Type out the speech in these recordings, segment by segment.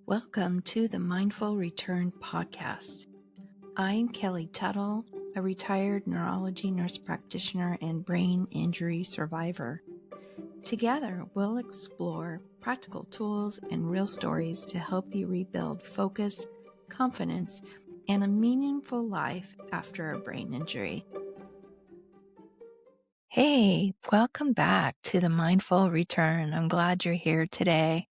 Welcome to the Mindful Return podcast. I'm Kelly Tuttle, a retired neurology nurse practitioner and brain injury survivor. Together, we'll explore practical tools and real stories to help you rebuild focus, confidence, and a meaningful life after a brain injury. Hey, welcome back to the Mindful Return. I'm glad you're here today.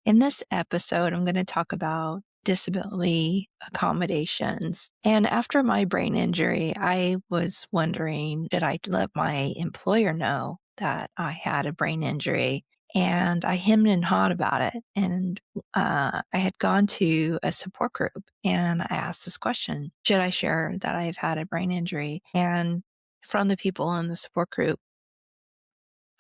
In this episode, I'm going to talk about disability accommodations. And after my brain injury, I was wondering, did I let my employer know that I had a brain injury? And I hemmed and hawed about it. And I had gone to a support group and I asked this question, should I share that I've had a brain injury? And from the people in the support group,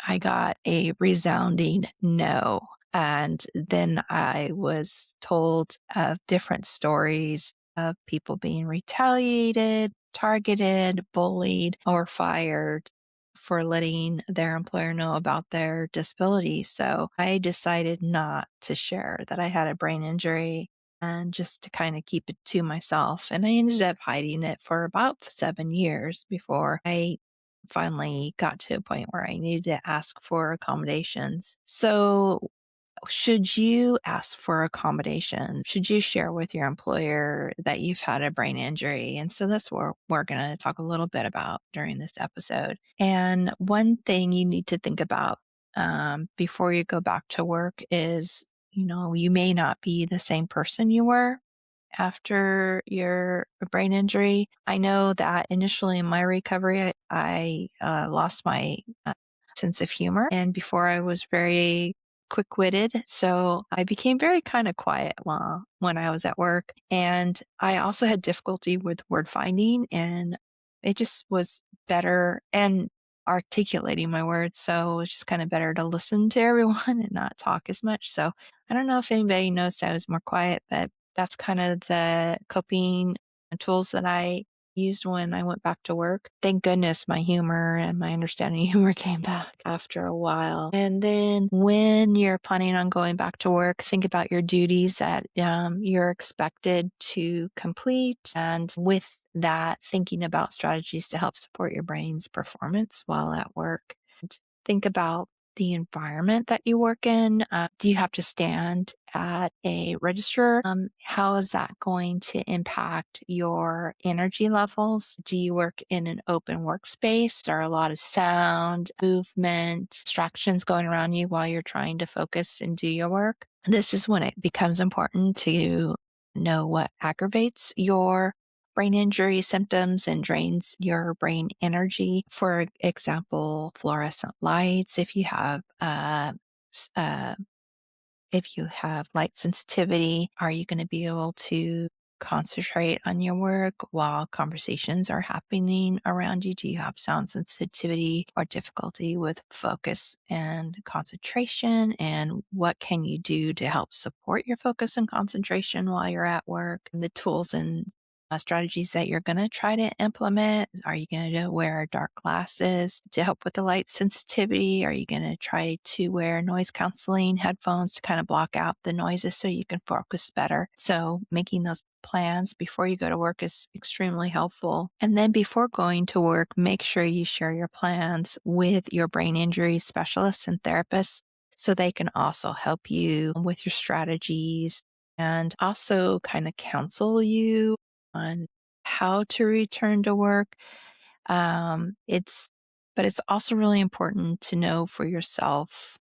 I got a resounding no. And then I was told of different stories of people being retaliated, targeted, bullied, or fired for letting their employer know about their disability. So I decided not to share that I had a brain injury and just to kind of keep it to myself. And I ended up hiding it for about 7 years before I finally got to a point where I needed to ask for accommodations. So, should you ask for accommodation? Should you share with your employer that you've had a brain injury? And so that's what we're going to talk a little bit about during this episode. And one thing you need to think about before you go back to work is, you may not be the same person you were after your brain injury. I know that initially in my recovery, I lost my sense of humor. And before I was very quick-witted. So I became very kind of quiet when I was at work. And I also had difficulty with word finding, and it just was better and articulating my words. So it was just kind of better to listen to everyone and not talk as much. So I don't know if anybody noticed I was more quiet, but that's kind of the coping tools that I used when I went back to work. Thank goodness my humor and my understanding of humor came back after a while. And then when you're planning on going back to work, think about your duties that you're expected to complete. And with that, thinking about strategies to help support your brain's performance while at work. And think about the environment that you work in. Do you have to stand at a register? How is that going to impact your energy levels? Do you work in an open workspace? There are a lot of sound, movement, distractions going around you while you're trying to focus and do your work. This is when it becomes important to know what aggravates your brain injury symptoms and drains your brain energy. For example, fluorescent lights. If you have light sensitivity, are you going to be able to concentrate on your work while conversations are happening around you? Do you have sound sensitivity or difficulty with focus and concentration? And what can you do to help support your focus and concentration while you're at work? The tools and strategies that you're going to try to implement. Are you going to wear dark glasses to help with the light sensitivity? Are you going to try to wear noise canceling headphones to kind of block out the noises so you can focus better? So making those plans before you go to work is extremely helpful. And then before going to work, make sure you share your plans with your brain injury specialists and therapists so they can also help you with your strategies and also kind of counsel you on how to return to work. But it's also really important to know for yourself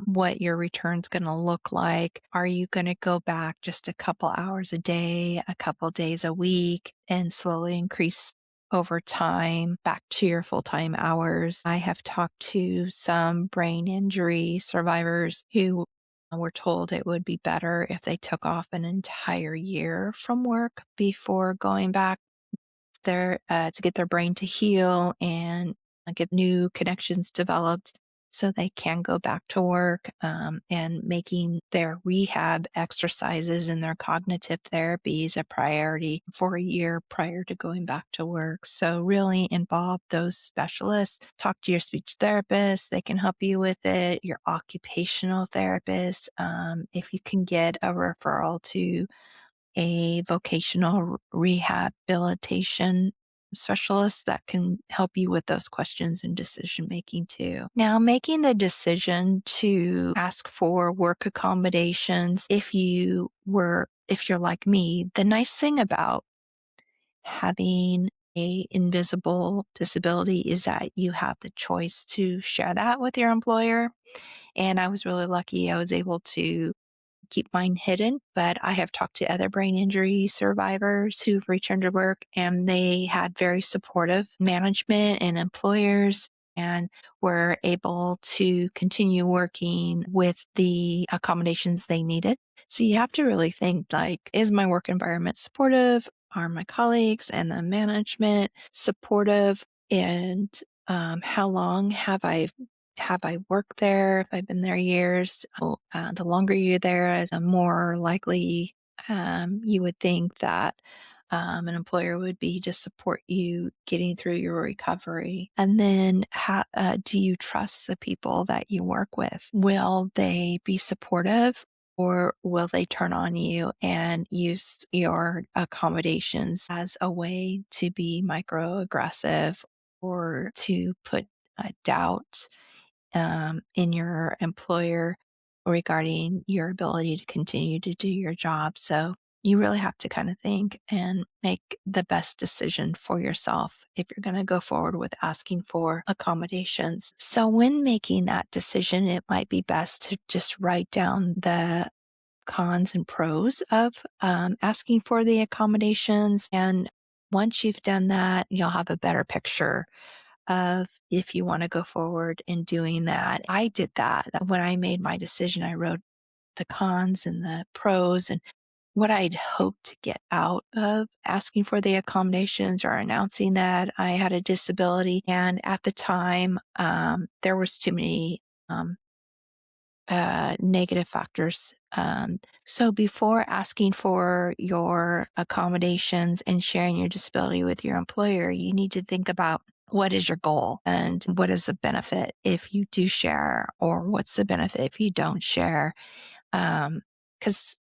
what your return's going to look like. Are you going to go back just a couple hours a day, a couple days a week, and slowly increase over time back to your full-time hours? I have talked to some brain injury survivors who were told it would be better if they took off an entire year from work before going back there to get their brain to heal and get new connections developed. so they can go back to work, and making their rehab exercises and their cognitive therapies a priority for a year prior to going back to work. So really involve those specialists. Talk to your speech therapist. They can help you with it. Your occupational therapist. If you can get a referral to a vocational rehabilitation specialist that can help you with those questions and decision making too. Now, making the decision to ask for work accommodations, if you're like me, the nice thing about having a invisible disability is that you have the choice to share that with your employer. And I was really lucky. I was able to keep mine hidden, but I have talked to other brain injury survivors who've returned to work, and they had very supportive management and employers and were able to continue working with the accommodations they needed. So you have to really think, like, is my work environment supportive? Are my colleagues and the management supportive? And how long have I worked there? If I've been there years, the longer you're there, the more likely you would think that an employer would be to support you getting through your recovery. And then, do you trust the people that you work with? Will they be supportive? Or will they turn on you and use your accommodations as a way to be microaggressive or to put doubt in your employer regarding your ability to continue to do your job? So you really have to kind of think and make the best decision for yourself if you're going to go forward with asking for accommodations. So when making that decision, it might be best to just write down the cons and pros of asking for the accommodations. And once you've done that, you'll have a better picture of if you want to go forward in doing that. I did that. When I made my decision, I wrote the cons and the pros and what I'd hoped to get out of asking for the accommodations or announcing that I had a disability. And at the time, there was too many negative factors. So before asking for your accommodations and sharing your disability with your employer, you need to think about what is your goal and what is the benefit if you do share, or what's the benefit if you don't share. Because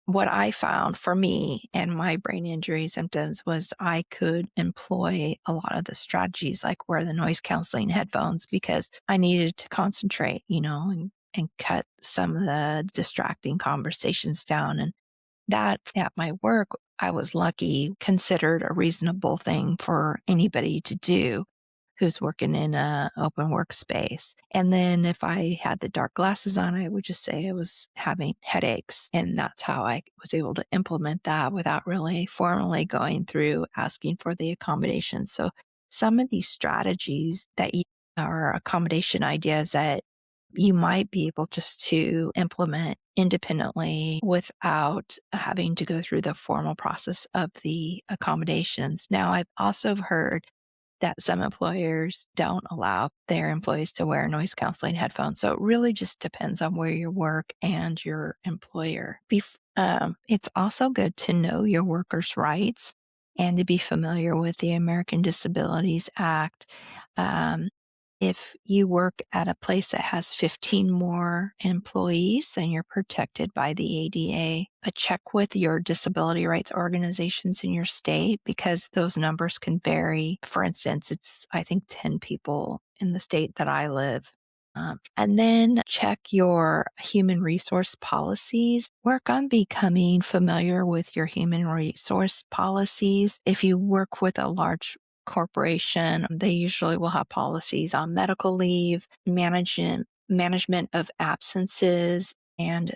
what I found for me and my brain injury symptoms was I could employ a lot of the strategies, like wear the noise canceling headphones, because I needed to concentrate, and cut some of the distracting conversations down. And that at my work, I was lucky, considered a reasonable thing for anybody to do who's working in a open workspace. And then if I had the dark glasses on, I would just say I was having headaches. And that's how I was able to implement that without really formally going through asking for the accommodation. So some of these strategies are accommodation ideas that you might be able just to implement independently without having to go through the formal process of the accommodations. Now, I've also heard that some employers don't allow their employees to wear noise canceling headphones. So it really just depends on where you work and your employer. It's also good to know your workers' rights and to be familiar with the American Disabilities Act. If you work at a place that has 15 more employees, then you're protected by the ADA. But check with your disability rights organizations in your state, because those numbers can vary. For instance, it's, I think, 10 people in the state that I live. And then check your human resource policies. Work on becoming familiar with your human resource policies. If you work with a large corporation, they usually will have policies on medical leave, management of absences, and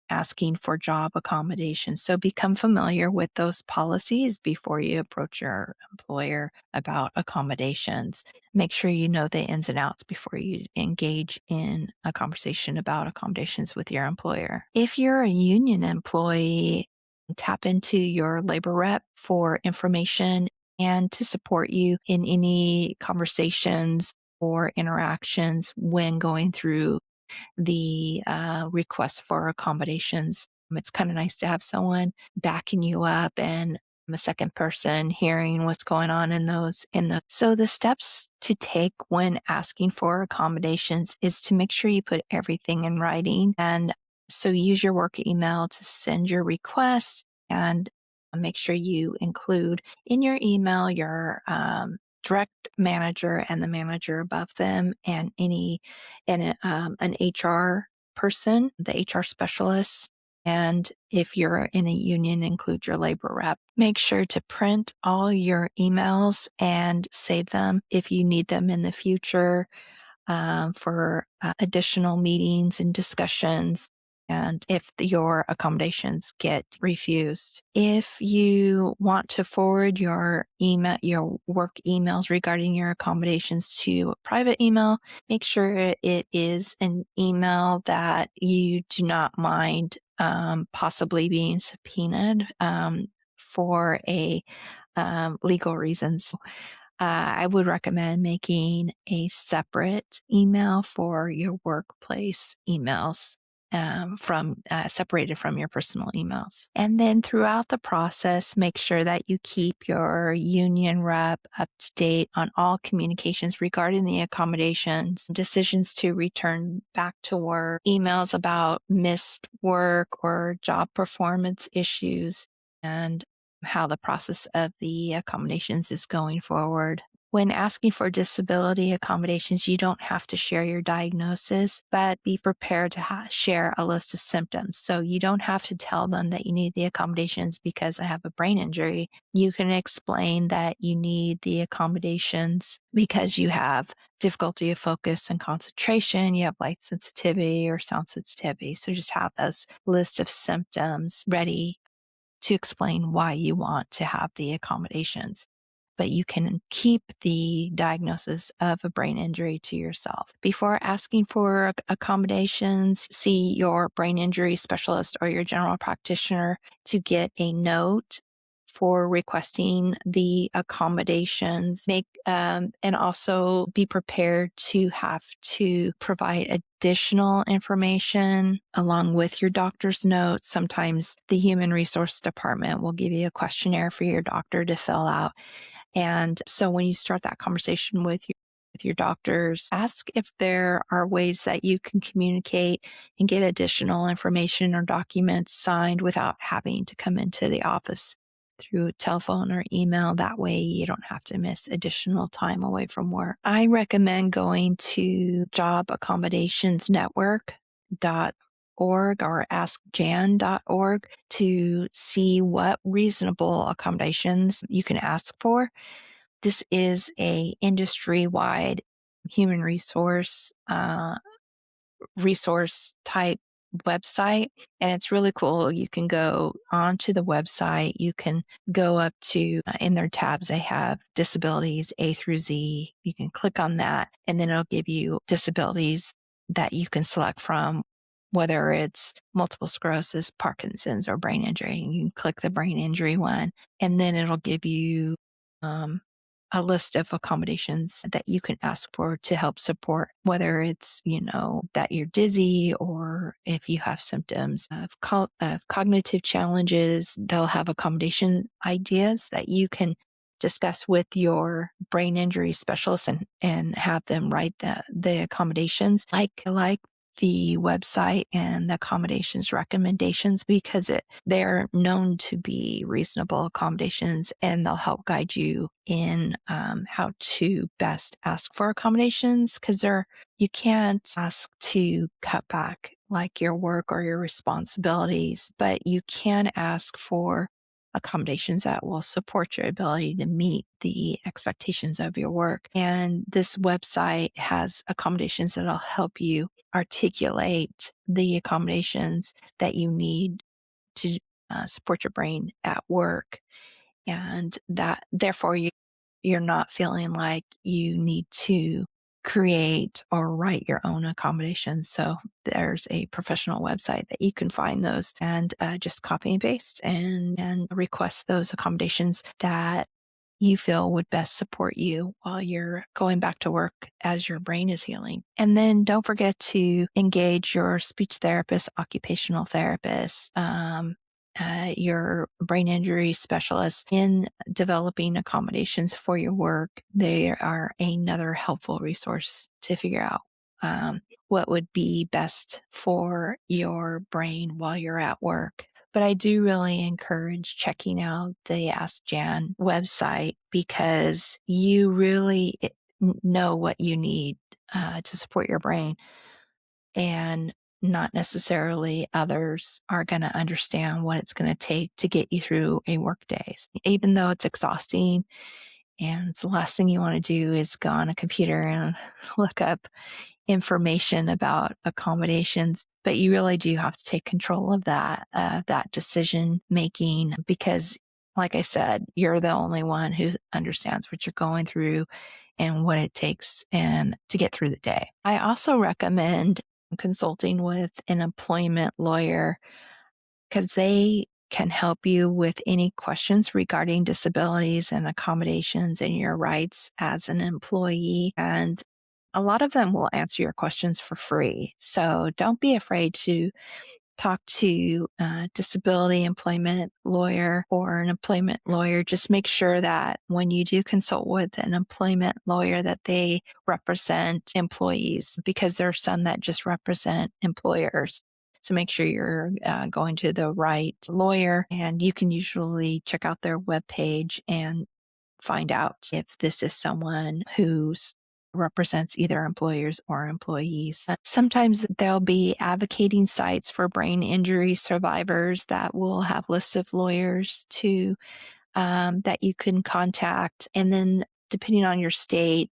asking for job accommodations. So become familiar with those policies before you approach your employer about accommodations. Make sure you know the ins and outs before you engage in a conversation about accommodations with your employer. If you're a union employee, tap into your labor rep for information and to support you in any conversations or interactions when going through the request for accommodations. It's kind of nice to have someone backing you up and a second person hearing what's going on in those. So the steps to take when asking for accommodations is to make sure you put everything in writing. And so use your work email to send your request, and make sure you include in your email your direct manager and the manager above them, and an HR person, the HR specialist. And if you're in a union, include your labor rep. Make sure to print all your emails and save them if you need them in the future for additional meetings and discussions, and if your accommodations get refused. If you want to forward your work emails regarding your accommodations to a private email, make sure it is an email that you do not mind possibly being subpoenaed for a legal reasons. I would recommend making a separate email for your workplace emails, separated from your personal emails. And then throughout the process, make sure that you keep your union rep up to date on all communications regarding the accommodations, decisions to return back to work, emails about missed work or job performance issues, and how the process of the accommodations is going forward. When asking for disability accommodations, you don't have to share your diagnosis, but be prepared to share a list of symptoms. So you don't have to tell them that you need the accommodations because I have a brain injury. You can explain that you need the accommodations because you have difficulty of focus and concentration, you have light sensitivity or sound sensitivity. So just have those list of symptoms ready to explain why you want to have the accommodations. But you can keep the diagnosis of a brain injury to yourself. Before asking for accommodations, see your brain injury specialist or your general practitioner to get a note for requesting the accommodations. And also be prepared to have to provide additional information along with your doctor's notes. Sometimes the human resource department will give you a questionnaire for your doctor to fill out. And so when you start that conversation with your doctors, ask if there are ways that you can communicate and get additional information or documents signed without having to come into the office through telephone or email. That way you don't have to miss additional time away from work. I recommend going to Job Accommodations Network.org or askjan.org to see what reasonable accommodations you can ask for. This is a industry-wide human resource type website, and it's really cool. You can go onto the website. You can go up to in their tabs, they have disabilities A through Z. You can click on that, and then it'll give you disabilities that you can select from, whether it's multiple sclerosis, Parkinson's, or brain injury. You can click the brain injury one, and then it'll give you a list of accommodations that you can ask for to help support, whether it's, that you're dizzy or if you have symptoms of cognitive challenges. They'll have accommodation ideas that you can discuss with your brain injury specialist and have them write the accommodations like the website and the accommodations recommendations, because they're known to be reasonable accommodations, and they'll help guide you in how to best ask for accommodations, because you can't ask to cut back like your work or your responsibilities, but you can ask for accommodations that will support your ability to meet the expectations of your work. And this website has accommodations that'll help you articulate the accommodations that you need to support your brain at work, and that therefore you're not feeling like you need to create or write your own accommodations. So there's a professional website that you can find those and just copy and paste and request those accommodations that you feel would best support you while you're going back to work as your brain is healing. And then don't forget to engage your speech therapist, occupational therapist, your brain injury specialist in developing accommodations for your work. They are another helpful resource to figure out what would be best for your brain while you're at work. But I do really encourage checking out the Ask Jan website because you really know what you need to support your brain, and not necessarily others are going to understand what it's going to take to get you through a work day. Even though it's exhausting and it's the last thing you want to do is go on a computer and look up information about accommodations, but you really do have to take control of that decision making, because like I said, you're the only one who understands what you're going through and what it takes and to get through the day. I also recommend consulting with an employment lawyer because they can help you with any questions regarding disabilities and accommodations and your rights as an employee. And a lot of them will answer your questions for free. So don't be afraid to talk to a disability employment lawyer or an employment lawyer. Just make sure that when you do consult with an employment lawyer that they represent employees, because there are some that just represent employers. So make sure you're going to the right lawyer, and you can usually check out their webpage and find out if this is someone who's represents either employers or employees. Sometimes there'll be advocating sites for brain injury survivors that will have lists of lawyers to that you can contact. And then depending on your state,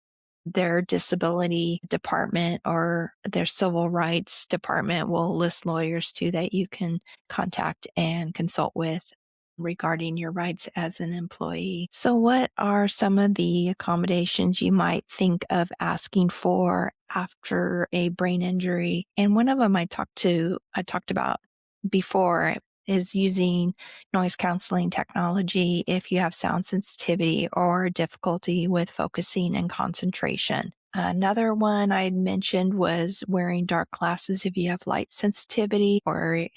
their disability department or their civil rights department will list lawyers too that you can contact and consult with regarding your rights as an employee. So what are some of the accommodations you might think of asking for after a brain injury? And one of them I talked about before is using noise canceling technology if you have sound sensitivity or difficulty with focusing and concentration. Another one I mentioned was wearing dark glasses if you have light sensitivity, or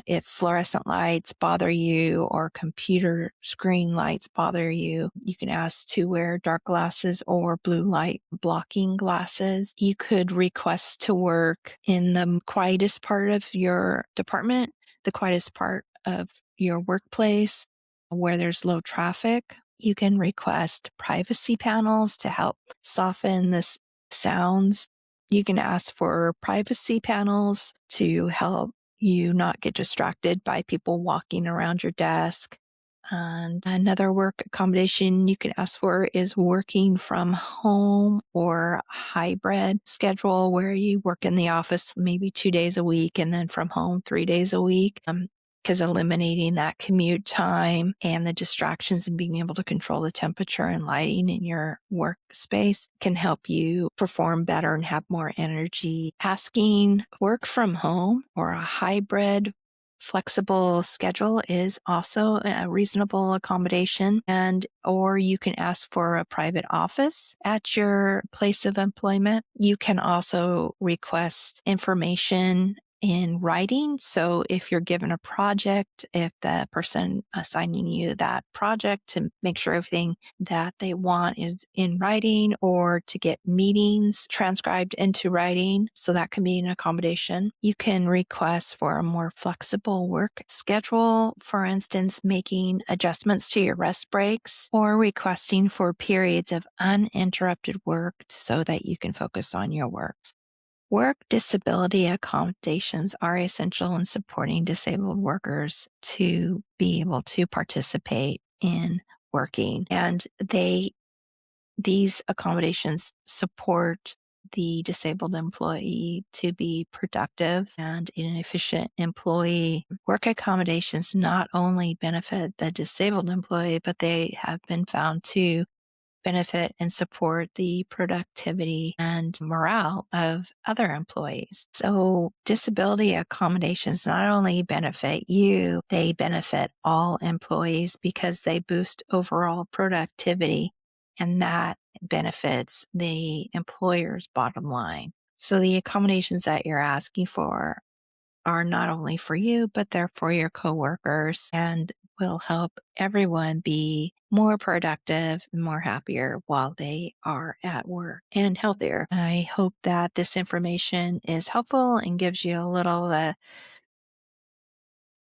if fluorescent lights bother you or computer screen lights bother you. You can ask to wear dark glasses or blue light blocking glasses. You could request to work in the quietest part of your department, the quietest part of your workplace where there's low traffic. You can request privacy panels to help soften the sounds. You can ask for privacy panels to help you not get distracted by people walking around your desk. And another work accommodation you can ask for is working from home or hybrid schedule where you work in the office maybe 2 days a week and then from home 3 days a week. Because eliminating that commute time and the distractions and being able to control the temperature and lighting in your workspace can help you perform better and have more energy. Asking work from home or a hybrid flexible schedule is also a reasonable accommodation, or you can ask for a private office at your place of employment. You can also request information in writing. So if you're given a project, if the person assigning you that project, to make sure everything that they want is in writing, or to get meetings transcribed into writing. So that can be an accommodation. You can request for a more flexible work schedule, for instance, making adjustments to your rest breaks or requesting for periods of uninterrupted work so that you can focus on your work. Work disability accommodations are essential in supporting disabled workers to be able to participate in working. And these accommodations support the disabled employee to be productive and an efficient employee. Work accommodations not only benefit the disabled employee, but they have been found to benefit and support the productivity and morale of other employees. So disability accommodations not only benefit you, they benefit all employees because they boost overall productivity, and that benefits the employer's bottom line. So the accommodations that you're asking for are not only for you, but they're for your coworkers and will help everyone be more productive and more happier while they are at work and healthier. I hope that this information is helpful and gives you a little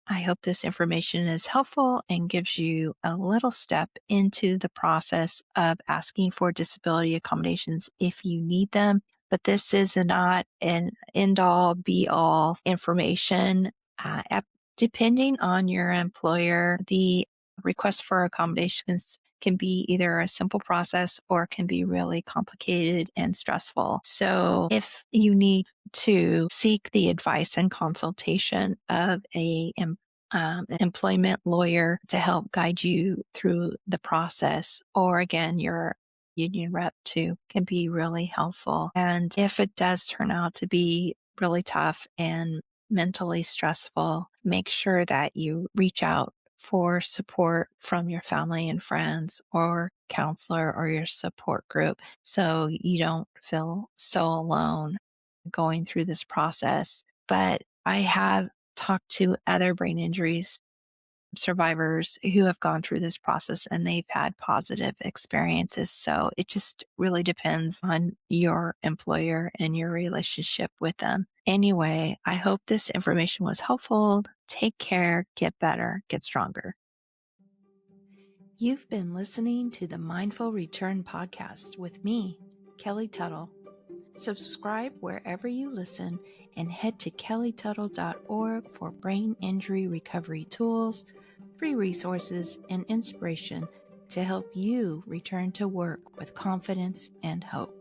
I hope this information is helpful and gives you a little step into the process of asking for disability accommodations if you need them. But this is not an end all be all information. Depending on your employer, the request for accommodations can be either a simple process or can be really complicated and stressful. So if you need to seek the advice and consultation of an employment lawyer to help guide you through the process, or again, your union rep too, can be really helpful. And if it does turn out to be really tough and mentally stressful, make sure that you reach out for support from your family and friends or counselor or your support group so you don't feel so alone going through this process. But I have talked to other brain injuries survivors who have gone through this process and they've had positive experiences. So it just really depends on your employer and your relationship with them. Anyway, I hope this information was helpful. Take care, get better, get stronger. You've been listening to the Mindful Return podcast with me, Kelly Tuttle. Subscribe wherever you listen and head to kellytuttle.org for brain injury recovery tools, free resources, and inspiration to help you return to work with confidence and hope.